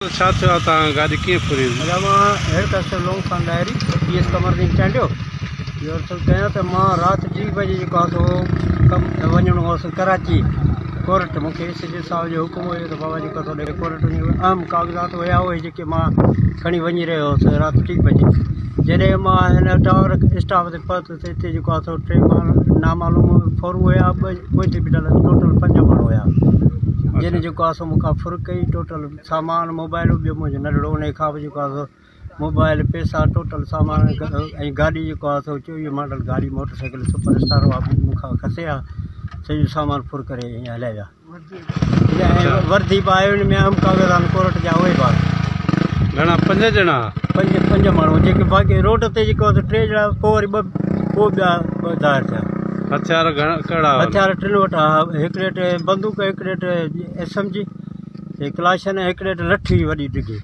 छा थियो आहे तव्हां गाॾी कीअं फुरी मां head constable Khan diary PS Qamardin Chandio इहो कयां त मां राति 2 बजे जेको आहे सो कमु वञिणो हुअसि कराची कोर्ट मूंखे SHO साहिब जो हुकुम हुयो त बाबा जेको आहे कोर्ट में अहम कागज़ात हुया उहे जेके मां खणी वञी रहियो हुअसि राति 2 बजे जॾहिं मां हिन टावर स्टाफ ते पहुतुसि हिते जेको आहे सो 3 नामालूम फोरू हुया ॿ बीठल टोटल 5 माण्हू हुया जिन जेको आहे सो मूंखां फुर कई टोटल सामान मोबाइल ॿियो मुंहिंजो नंढड़ो उन खां बि जेको आहे सो मोबाइल पैसा टोटल सामान ऐं गाॾी जेको आहे सो 24 मॉडल गाॾी मोटरसाइकिल सुपर स्टार मूंखां खसे आहे सॼो सामान फुर करे ईअं हलाए विया ऐं वर्दी बि आयो हिन में अहम कागज़ात कोर्ट जा उहे बि घणा 5 ॼणा पंज माण्हू जेके बाक़ी रोड ते जेको आहे 3 ॼणा पोइ वरी पोइ ॿिया 2 ज़ाहिर थिया हथियार घणा कहिड़ा हथियार 3 वटि हिकिड़े बंदूक हिकिड़े SMG क्लाशन हिकिड़े लठी वॾी डिघी